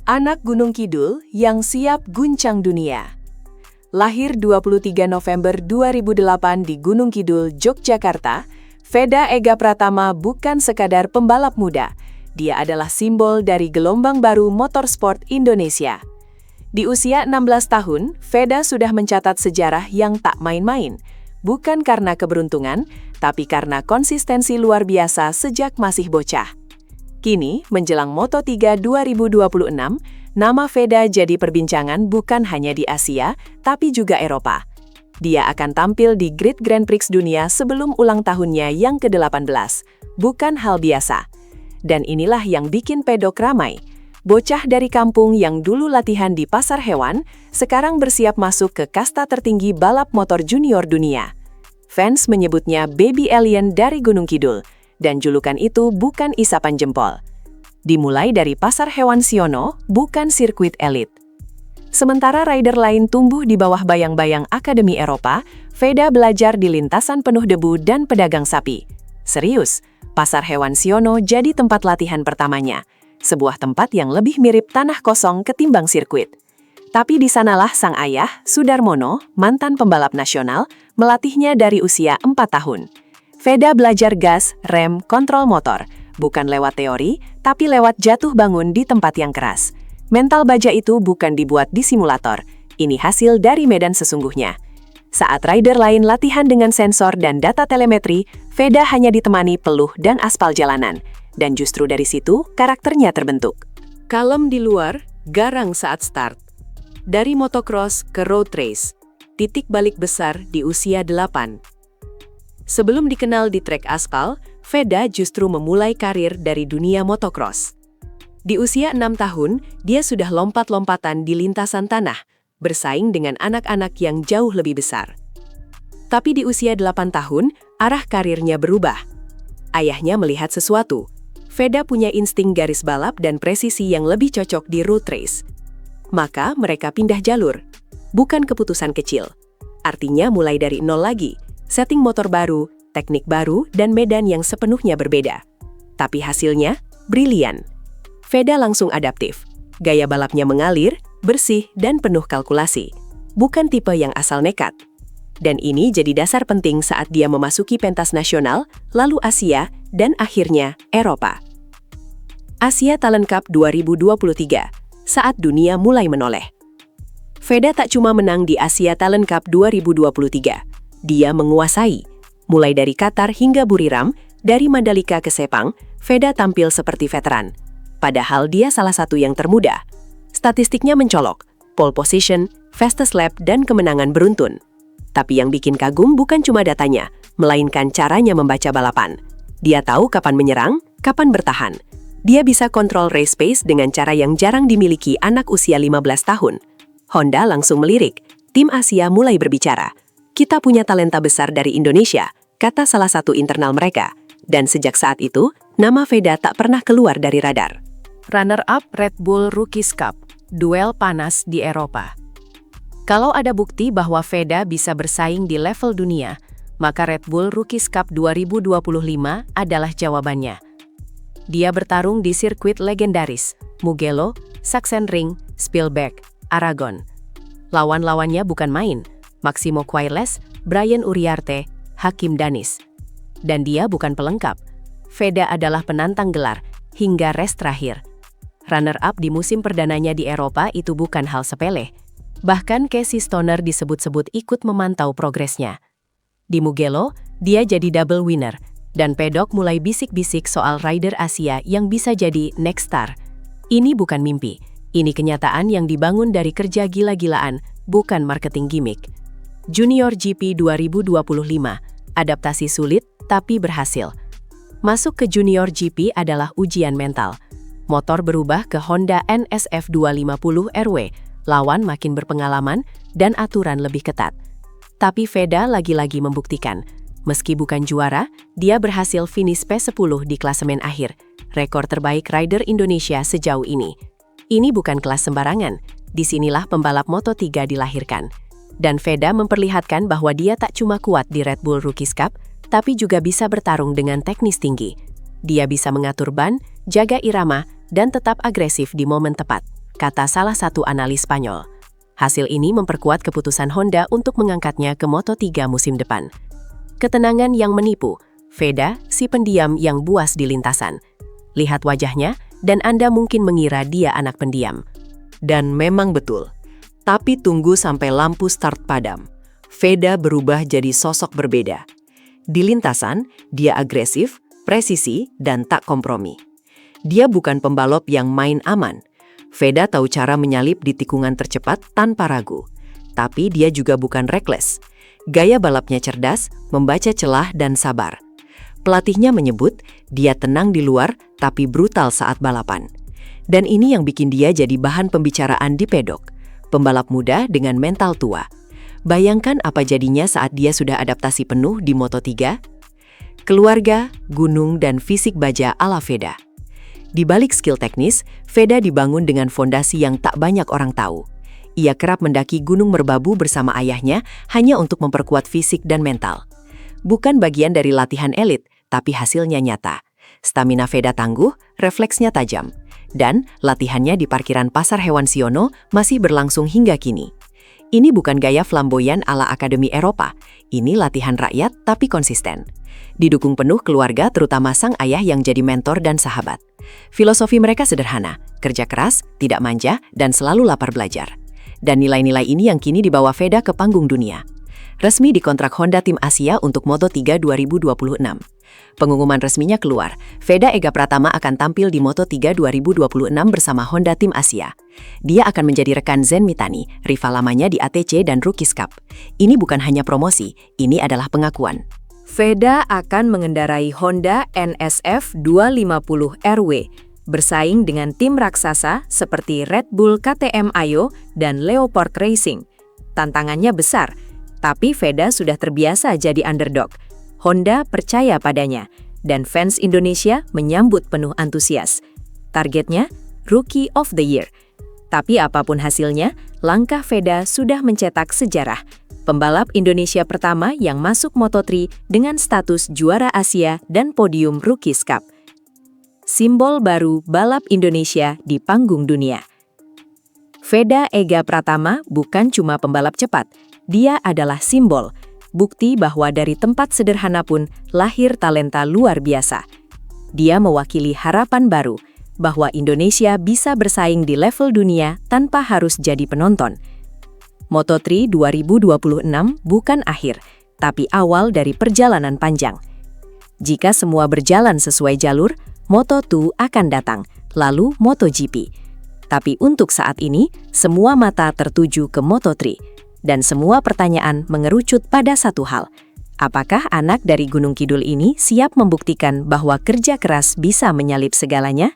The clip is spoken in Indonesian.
Anak Gunung Kidul yang siap guncang dunia. Lahir 23 November 2008 di Gunung Kidul, Yogyakarta, Veda Ega Pratama bukan sekadar pembalap muda. Dia adalah simbol dari gelombang baru motorsport Indonesia. Di usia 16 tahun, Veda sudah mencatat sejarah yang tak main-main. Bukan karena keberuntungan, tapi karena konsistensi luar biasa sejak masih bocah. Kini, menjelang Moto3 2026, nama Veda jadi perbincangan bukan hanya di Asia, tapi juga Eropa. Dia akan tampil di Grid Grand Prix dunia sebelum ulang tahunnya yang ke-18. Bukan hal biasa. Dan inilah yang bikin pedok ramai. Bocah dari kampung yang dulu latihan di pasar hewan, sekarang bersiap masuk ke kasta tertinggi balap motor junior dunia. Fans menyebutnya Baby Alien dari Gunung Kidul. Dan julukan itu bukan isapan jempol. Dimulai dari pasar hewan Siono, bukan sirkuit elit. Sementara rider lain tumbuh di bawah bayang-bayang Akademi Eropa, Veda belajar di lintasan penuh debu dan pedagang sapi. Serius, pasar hewan Siono jadi tempat latihan pertamanya. Sebuah tempat yang lebih mirip tanah kosong ketimbang sirkuit. Tapi di sanalah sang ayah, Sudarmono, mantan pembalap nasional, melatihnya dari usia 4 tahun. Veda belajar gas, rem, kontrol motor, bukan lewat teori, tapi lewat jatuh bangun di tempat yang keras. Mental baja itu bukan dibuat di simulator, ini hasil dari medan sesungguhnya. Saat rider lain latihan dengan sensor dan data telemetri, Veda hanya ditemani peluh dan aspal jalanan. Dan justru dari situ, karakternya terbentuk. Kalem di luar, garang saat start. Dari motocross ke road race, titik balik besar di usia 8. Sebelum dikenal di trek aspal, Veda justru memulai karir dari dunia motocross. Di usia 6 tahun, dia sudah lompat-lompatan di lintasan tanah, bersaing dengan anak-anak yang jauh lebih besar. Tapi di usia 8 tahun, arah karirnya berubah. Ayahnya melihat sesuatu. Veda punya insting garis balap dan presisi yang lebih cocok di road race. Maka mereka pindah jalur. Bukan keputusan kecil. Artinya mulai dari nol lagi. Setting motor baru, teknik baru, dan medan yang sepenuhnya berbeda. Tapi hasilnya, brilian. Veda langsung adaptif. Gaya balapnya mengalir, bersih, dan penuh kalkulasi. Bukan tipe yang asal nekat. Dan ini jadi dasar penting saat dia memasuki pentas nasional, lalu Asia, dan akhirnya Eropa. Asia Talent Cup 2023, saat dunia mulai menoleh. Veda tak cuma menang di Asia Talent Cup 2023. Dia menguasai. Mulai dari Qatar hingga Buriram, dari Mandalika ke Sepang, Veda tampil seperti veteran. Padahal dia salah satu yang termuda. Statistiknya mencolok, pole position, fastest lap, dan kemenangan beruntun. Tapi yang bikin kagum bukan cuma datanya, melainkan caranya membaca balapan. Dia tahu kapan menyerang, kapan bertahan. Dia bisa kontrol race pace dengan cara yang jarang dimiliki anak usia 15 tahun. Honda langsung melirik, tim Asia mulai berbicara. Kita punya talenta besar dari Indonesia, kata salah satu internal mereka. Dan sejak saat itu, nama Veda tak pernah keluar dari radar. Runner-up Red Bull Rookies Cup, duel panas di Eropa. Kalau ada bukti bahwa Veda bisa bersaing di level dunia, maka Red Bull Rookies Cup 2025 adalah jawabannya. Dia bertarung di sirkuit legendaris, Mugello, Sachsenring, Spielberg, Aragon. Lawan-lawannya bukan main. Maximo Queiroz, Brian Uriarte, Hakim Danis. Dan dia bukan pelengkap. Veda adalah penantang gelar, hingga race terakhir. Runner-up di musim perdananya di Eropa itu bukan hal sepele. Bahkan Casey Stoner disebut-sebut ikut memantau progresnya. Di Mugello, dia jadi double winner, dan pedok mulai bisik-bisik soal rider Asia yang bisa jadi next star. Ini bukan mimpi, ini kenyataan yang dibangun dari kerja gila-gilaan, bukan marketing gimmick. Junior GP 2025, adaptasi sulit tapi berhasil. Masuk ke Junior GP adalah ujian mental. Motor berubah ke Honda NSF 250 RW, lawan makin berpengalaman dan aturan lebih ketat. Tapi Veda lagi-lagi membuktikan, meski bukan juara, dia berhasil finish P10 di klasemen akhir, rekor terbaik rider Indonesia sejauh ini. Ini bukan kelas sembarangan, disinilah pembalap Moto3 dilahirkan. Dan Veda memperlihatkan bahwa dia tak cuma kuat di Red Bull Rookies Cup, tapi juga bisa bertarung dengan teknis tinggi. Dia bisa mengatur ban, jaga irama, dan tetap agresif di momen tepat. kata salah satu analis Spanyol. Hasil ini memperkuat keputusan Honda untuk mengangkatnya ke Moto3 musim depan. Ketenangan yang menipu, Veda, si pendiam yang buas di lintasan. Lihat wajahnya, dan Anda mungkin mengira dia anak pendiam. Dan memang betul. Tapi tunggu sampai lampu start padam. Veda berubah jadi sosok berbeda. Di lintasan, dia agresif, presisi, dan tak kompromi. Dia bukan pembalap yang main aman. Veda tahu cara menyalip di tikungan tercepat tanpa ragu. Tapi dia juga bukan reckless. Gaya balapnya cerdas, membaca celah dan sabar. Pelatihnya menyebut dia tenang di luar tapi brutal saat balapan. Dan ini yang bikin dia jadi bahan pembicaraan di pedok. Pembalap muda dengan mental tua. Bayangkan apa jadinya saat dia sudah adaptasi penuh di Moto3? Keluarga, gunung, dan fisik baja ala Veda. Di balik skill teknis, Veda dibangun dengan fondasi yang tak banyak orang tahu. Ia kerap mendaki Gunung Merbabu bersama ayahnya hanya untuk memperkuat fisik dan mental. Bukan bagian dari latihan elit, tapi hasilnya nyata. Stamina Veda tangguh, refleksnya tajam. Dan latihannya di parkiran Pasar Hewan Siono masih berlangsung hingga kini. Ini bukan gaya flamboyan ala Akademi Eropa. Ini latihan rakyat tapi konsisten. Didukung penuh keluarga, terutama sang ayah yang jadi mentor dan sahabat. Filosofi mereka sederhana, kerja keras, tidak manja, dan selalu lapar belajar. Dan nilai-nilai ini yang kini dibawa Veda ke panggung dunia. Resmi dikontrak Honda Tim Asia untuk Moto3 2026. Pengumuman resminya keluar, Veda Ega Pratama akan tampil di Moto3 2026 bersama Honda Tim Asia. Dia akan menjadi rekan Zen Mitani, rival lamanya di ATC dan Rookies Cup. Ini bukan hanya promosi, ini adalah pengakuan. Veda akan mengendarai Honda NSF 250 RW, bersaing dengan tim raksasa seperti Red Bull KTM Ayo dan Leopard Racing. Tantangannya besar, tapi Veda sudah terbiasa jadi underdog. Honda percaya padanya, dan fans Indonesia menyambut penuh antusias. Targetnya, Rookie of the Year. Tapi apapun hasilnya, langkah Veda sudah mencetak sejarah. Pembalap Indonesia pertama yang masuk Moto3 dengan status juara Asia dan podium Rookies Cup. Simbol baru balap Indonesia di panggung dunia. Veda Ega Pratama bukan cuma pembalap cepat, dia adalah simbol. Bukti bahwa dari tempat sederhana pun lahir talenta luar biasa. Dia mewakili harapan baru, bahwa Indonesia bisa bersaing di level dunia tanpa harus jadi penonton. Moto3 2026 bukan akhir, tapi awal dari perjalanan panjang. Jika semua berjalan sesuai jalur, Moto2 akan datang, lalu MotoGP. Tapi untuk saat ini, semua mata tertuju ke Moto3. Dan semua pertanyaan mengerucut pada satu hal. Apakah anak dari Gunung Kidul ini siap membuktikan bahwa kerja keras bisa menyalip segalanya?